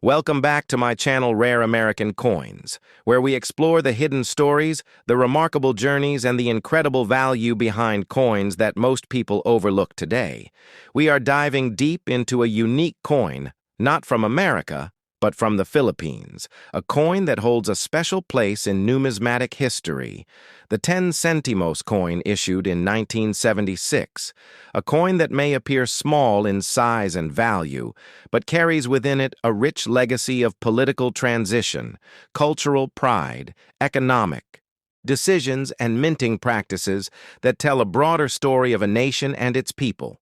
Welcome back to my channel Rare American Coins, where we explore the hidden stories, the remarkable journeys, and the incredible value behind coins that most people overlook today. We are diving deep into a unique coin, not from America, but from the Philippines, a coin that holds a special place in numismatic history. The 10 Sentimos coin issued in 1976, a coin that may appear small in size and value, but carries within it a rich legacy of political transition, cultural pride, economic decisions, and minting practices that tell a broader story of a nation and its people.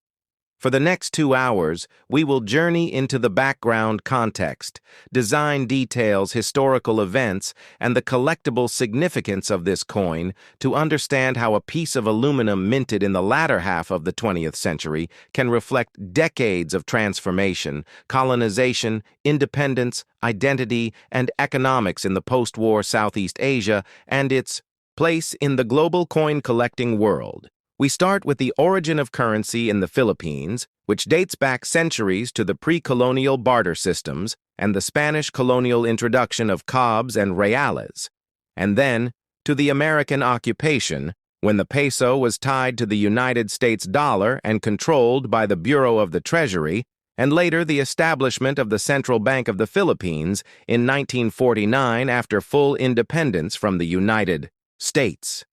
For the next 2 hours, we will journey into the background context, design details, historical events, and the collectible significance of this coin to understand how a piece of aluminum minted in the latter half of the 20th century can reflect decades of transformation, colonization, independence, identity, and economics in the post-war Southeast Asia and its place in the global coin collecting world. We start with the origin of currency in the Philippines, which dates back centuries to the pre-colonial barter systems and the Spanish colonial introduction of cobs and reales, and then to the American occupation, when the peso was tied to the United States dollar and controlled by the Bureau of the Treasury, and later the establishment of the Central Bank of the Philippines in 1949 after full independence from the United States.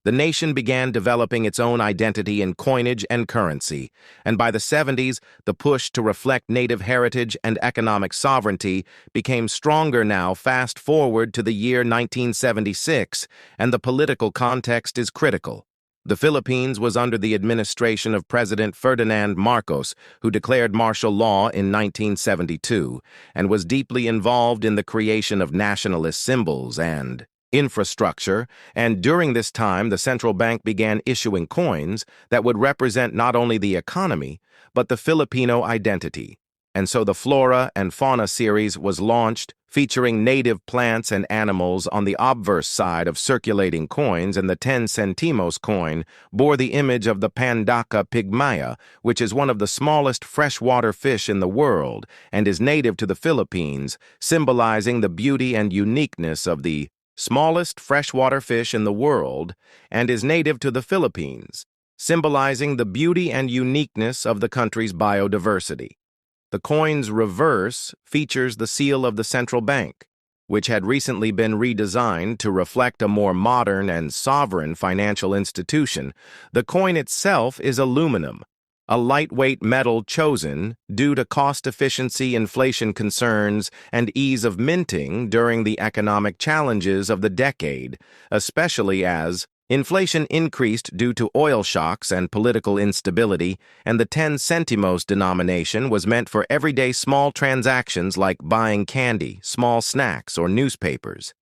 The nation began developing its own identity in coinage and currency, and by the 70s, the push to reflect native heritage and economic sovereignty became stronger now. Fast forward to the year 1976, and the political context is critical. The Philippines was under the administration of President Ferdinand Marcos, who declared martial law in 1972, and was deeply involved in the creation of nationalist symbols and infrastructure, and during this time the central bank began issuing coins that would represent not only the economy, but the Filipino identity. And so the Flora and Fauna series was launched, featuring native plants and animals on the obverse side of circulating coins, and the 10 Sentimos coin bore the image of the Pandaka pygmaea, which is one of the smallest freshwater fish in the world and is native to the Philippines, symbolizing the beauty and uniqueness of the smallest freshwater fish in the world, and is native to the Philippines, symbolizing the beauty and uniqueness of the country's biodiversity. The coin's reverse features the seal of the central bank, which had recently been redesigned to reflect a more modern and sovereign financial institution. The coin itself is aluminum, a lightweight metal chosen due to cost efficiency, inflation concerns, and ease of minting during the economic challenges of the decade, especially as inflation increased due to oil shocks and political instability, and the 10 centimos denomination was meant for everyday small transactions like buying candy, small snacks, or newspapers.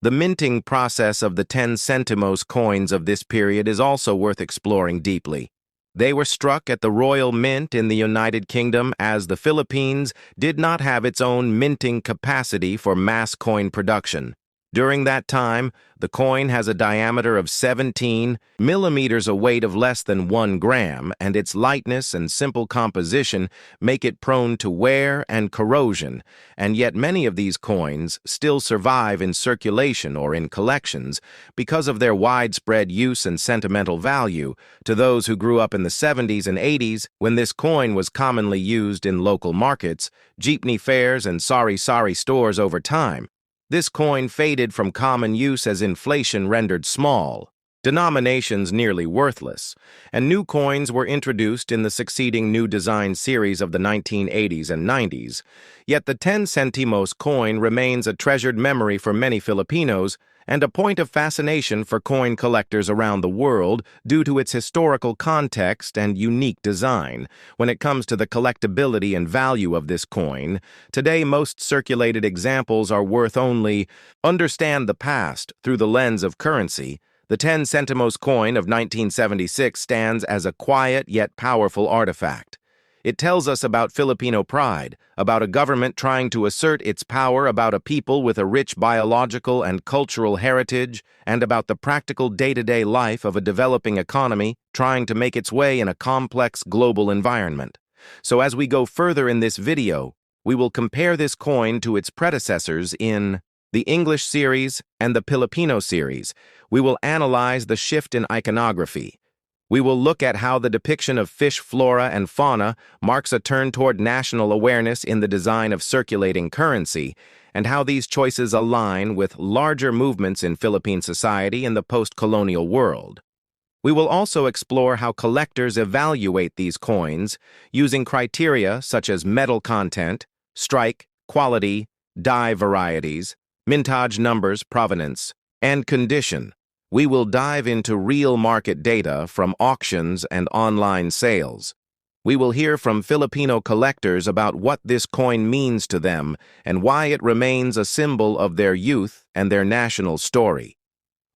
The minting process of the 10 centimos coins of this period is also worth exploring deeply. They were struck at the Royal Mint in the United Kingdom, as the Philippines did not have its own minting capacity for mass coin production. During that time, the coin has a diameter of 17 millimeters, a weight of less than 1 gram, and its lightness and simple composition make it prone to wear and corrosion, and yet many of these coins still survive in circulation or in collections because of their widespread use and sentimental value to those who grew up in the 70s and 80s, when this coin was commonly used in local markets, jeepney fairs, and sari-sari stores. Over time, this coin faded from common use as inflation rendered small denominations nearly worthless, and new coins were introduced in the succeeding new design series of the 1980s and 90s. Yet the 10 centimos coin remains a treasured memory for many Filipinos and a point of fascination for coin collectors around the world due to its historical context and unique design. When it comes to the collectability and value of this coin, today most circulated examples are worth only understand the past through the lens of currency. The 10 centimos coin of 1976 stands as a quiet yet powerful artifact. It tells us about Filipino pride, about a government trying to assert its power, about a people with a rich biological and cultural heritage, and about the practical day-to-day life of a developing economy trying to make its way in a complex global environment. So as we go further in this video, We will compare this coin to its predecessors in the English series and the Filipino series. We will analyze the shift in iconography. We will look at how the depiction of fish flora and fauna marks a turn toward national awareness in the design of circulating currency, and how these choices align with larger movements in Philippine society in the post-colonial world. We will also explore how collectors evaluate these coins using criteria such as metal content, strike, quality, die varieties, mintage numbers, provenance, and condition. We will dive into real market data from auctions and online sales. We will hear from Filipino collectors about what this coin means to them and why it remains a symbol of their youth and their national story.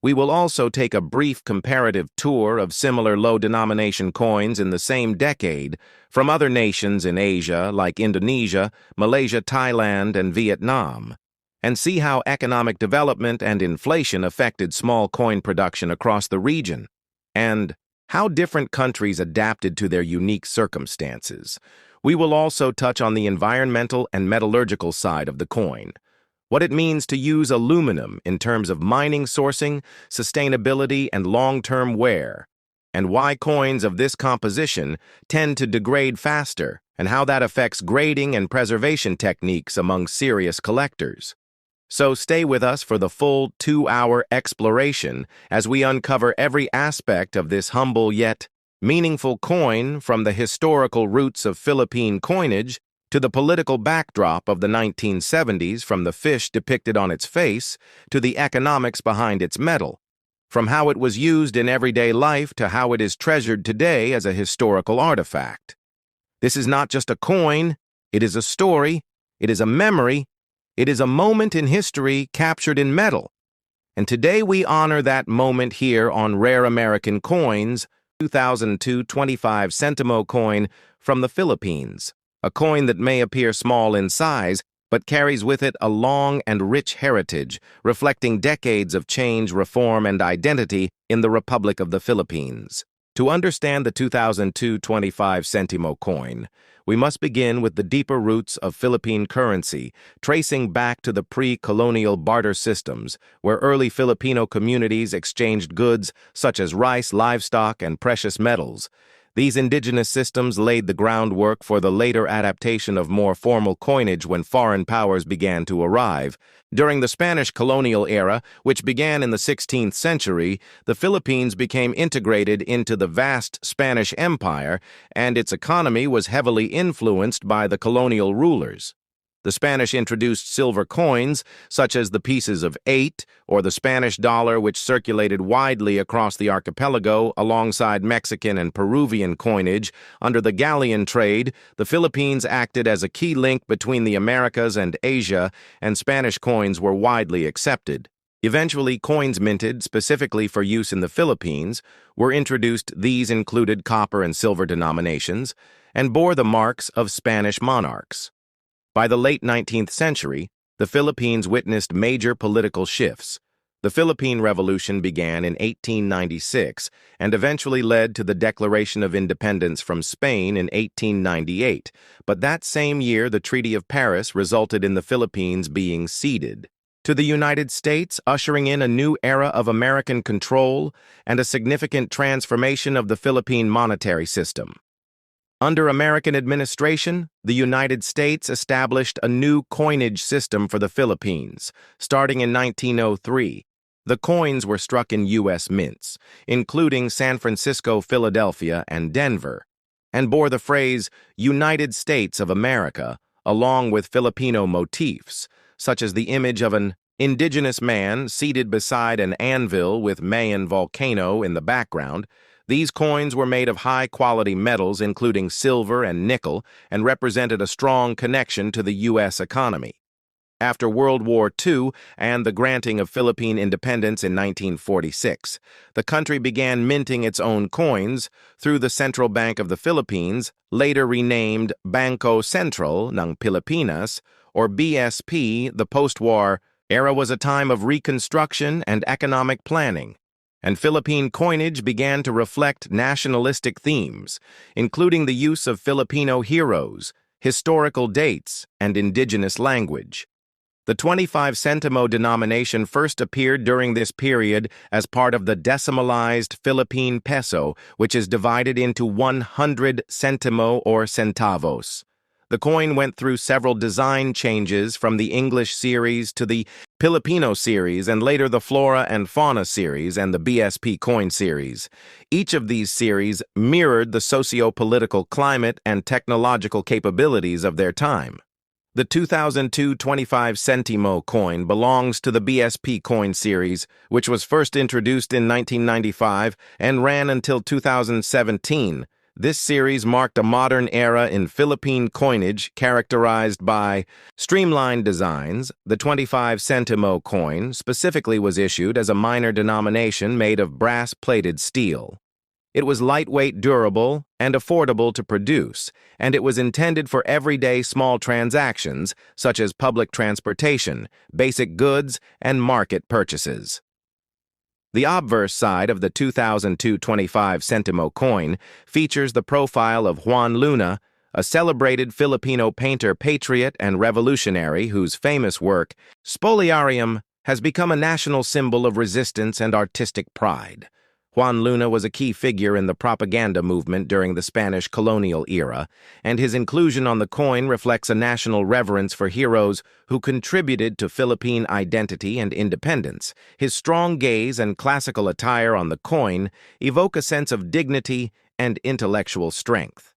We will also take a brief comparative tour of similar low-denomination coins in the same decade from other nations in Asia like Indonesia, Malaysia, Thailand, and Vietnam, and see how economic development and inflation affected small coin production across the region, and how different countries adapted to their unique circumstances. We will also touch on the environmental and metallurgical side of the coin, what it means to use aluminum in terms of mining sourcing, sustainability, and long-term wear, and why coins of this composition tend to degrade faster, and how that affects grading and preservation techniques among serious collectors. So stay with us for the full 2-hour exploration as we uncover every aspect of this humble yet meaningful coin, from the historical roots of Philippine coinage to the political backdrop of the 1970s, from the fish depicted on its face to the economics behind its metal, from how it was used in everyday life to how it is treasured today as a historical artifact. This is not just a coin, it is a story, it is a memory, it is a moment in history captured in metal. And today we honor that moment here on Rare American Coins, 2002 25 Sentimo coin from the Philippines. A coin that may appear small in size, but carries with it a long and rich heritage, reflecting decades of change, reform, and identity in the Republic of the Philippines. To understand the 2002 25 Sentimo coin, we must begin with the deeper roots of Philippine currency, tracing back to the pre-colonial barter systems, where early Filipino communities exchanged goods such as rice, livestock, and precious metals. These indigenous systems laid the groundwork for the later adaptation of more formal coinage when foreign powers began to arrive. During the Spanish colonial era, which began in the 16th century, the Philippines became integrated into the vast Spanish Empire, and its economy was heavily influenced by the colonial rulers. The Spanish introduced silver coins, such as the pieces of 8 or the Spanish dollar, which circulated widely across the archipelago alongside Mexican and Peruvian coinage. Under the galleon trade, the Philippines acted as a key link between the Americas and Asia, and Spanish coins were widely accepted. Eventually, coins minted specifically for use in the Philippines were introduced. These included copper and silver denominations and bore the marks of Spanish monarchs. By the late 19th century, the Philippines witnessed major political shifts. The Philippine Revolution began in 1896 and eventually led to the Declaration of Independence from Spain in 1898, but that same year the Treaty of Paris resulted in the Philippines being ceded to the United States, ushering in a new era of American control and a significant transformation of the Philippine monetary system. Under American administration, the United States established a new coinage system for the Philippines. Starting in 1903, the coins were struck in U.S. mints, including San Francisco, Philadelphia, and Denver, and bore the phrase United States of America, along with Filipino motifs, such as the image of an indigenous man seated beside an anvil with Mayan volcano in the background. These coins were made of high-quality metals, including silver and nickel, and represented a strong connection to the U.S. economy. After World War II and the granting of Philippine independence in 1946, the country began minting its own coins through the Central Bank of the Philippines, later renamed Bangko Sentral ng Pilipinas, or BSP. The post-war era was a time of reconstruction and economic planning, and Philippine coinage began to reflect nationalistic themes, including the use of Filipino heroes, historical dates, and indigenous language. The 25 Sentimo denomination first appeared during this period as part of the decimalized Philippine peso, which is divided into 100 centimo or centavos. The coin went through several design changes from the English series to the Filipino series and later the Flora and Fauna series and the BSP coin series. Each of these series mirrored the socio-political climate and technological capabilities of their time. The 2002 25 Sentimo coin belongs to the BSP coin series, which was first introduced in 1995 and ran until 2017. This series marked a modern era in Philippine coinage characterized by streamlined designs. The 25 Sentimo coin specifically was issued as a minor denomination made of brass-plated steel. It was lightweight, durable, and affordable to produce, and it was intended for everyday small transactions such as public transportation, basic goods, and market purchases. The obverse side of the 2002 25 Sentimo coin features the profile of Juan Luna, a celebrated Filipino painter, patriot, and revolutionary whose famous work, Spoliarium, has become a national symbol of resistance and artistic pride. Juan Luna was a key figure in the propaganda movement during the Spanish colonial era, and his inclusion on the coin reflects a national reverence for heroes who contributed to Philippine identity and independence. His strong gaze and classical attire on the coin evoke a sense of dignity and intellectual strength.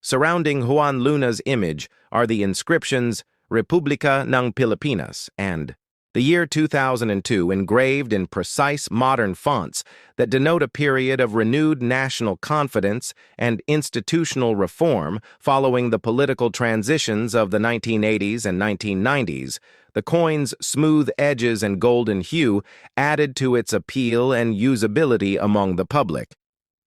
Surrounding Juan Luna's image are the inscriptions Republika ng Pilipinas and the year 2002 engraved in precise modern fonts that denote a period of renewed national confidence and institutional reform following the political transitions of the 1980s and 1990s. The coin's smooth edges and golden hue added to its appeal and usability among the public.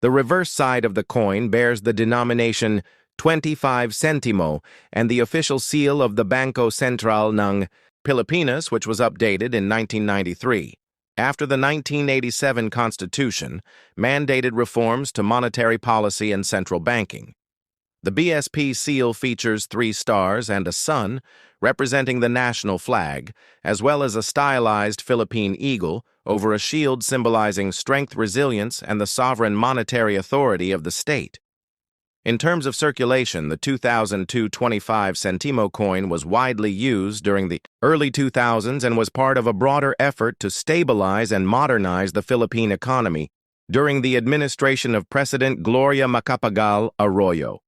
The reverse side of the coin bears the denomination 25 Sentimo and the official seal of the Bangko Sentral ng Pilipinas, which was updated in 1993. After the 1987 Constitution mandated reforms to monetary policy and central banking. The BSP seal features 3 stars and a sun, representing the national flag, as well as a stylized Philippine eagle over a shield symbolizing strength, resilience, and the sovereign monetary authority of the state. In terms of circulation, the 2002 25 Sentimo coin was widely used during the early 2000s and was part of a broader effort to stabilize and modernize the Philippine economy during the administration of President Gloria Macapagal Arroyo.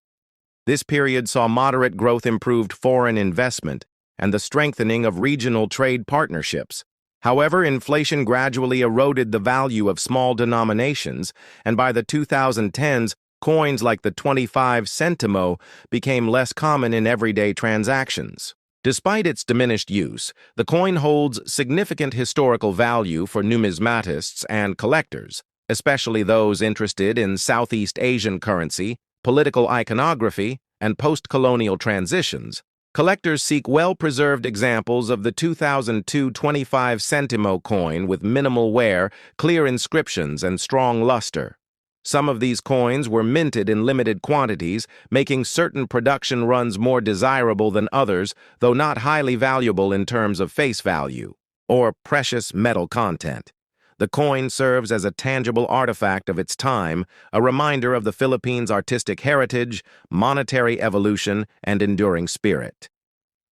This period saw moderate growth, improved foreign investment, and the strengthening of regional trade partnerships. However, inflation gradually eroded the value of small denominations, and by the 2010s, coins like the 25 Sentimo became less common in everyday transactions. Despite its diminished use, the coin holds significant historical value for numismatists and collectors, especially those interested in Southeast Asian currency, political iconography, and post-colonial transitions. Collectors seek well-preserved examples of the 2002 25 Sentimo coin with minimal wear, clear inscriptions, and strong luster. Some of these coins were minted in limited quantities, making certain production runs more desirable than others, though not highly valuable in terms of face value or precious metal content. The coin serves as a tangible artifact of its time, a reminder of the Philippines' artistic heritage, monetary evolution, and enduring spirit.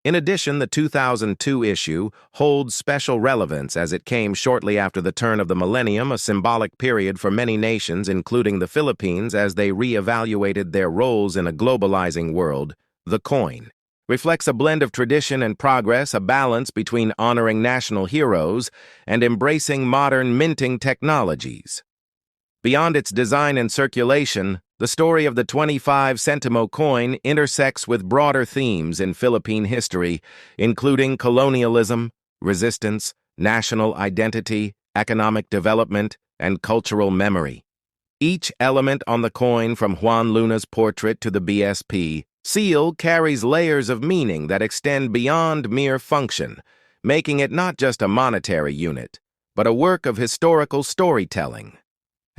In addition, the 2002 issue holds special relevance as it came shortly after the turn of the millennium, a symbolic period for many nations, including the Philippines, as they re-evaluated their roles in a globalizing world. The coin reflects a blend of tradition and progress, a balance between honoring national heroes and embracing modern minting technologies. Beyond its design and circulation, the story of the 25 Sentimo coin intersects with broader themes in Philippine history, including colonialism, resistance, national identity, economic development, and cultural memory. Each element on the coin, from Juan Luna's portrait to the BSP seal, carries layers of meaning that extend beyond mere function, making it not just a monetary unit, but a work of historical storytelling.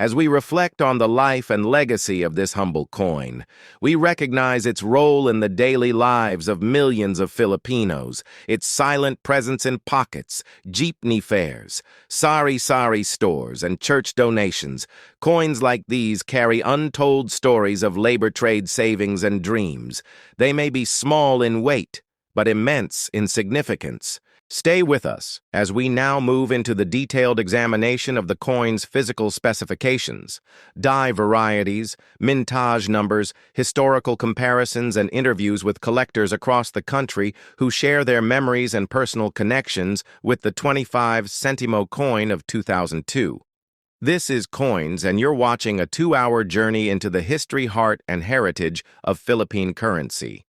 As we reflect on the life and legacy of this humble coin, we recognize its role in the daily lives of millions of Filipinos, its silent presence in pockets, jeepney fares, sari-sari stores, and church donations. Coins like these carry untold stories of labor trade savings and dreams. They may be small in weight, but immense in significance. Stay with us as we now move into the detailed examination of the coin's physical specifications, die varieties, mintage numbers, historical comparisons, and interviews with collectors across the country who share their memories and personal connections with the 25 Sentimo coin of 2002. This is Coins, and you're watching a 2-hour journey into the history, heart, and heritage of Philippine currency.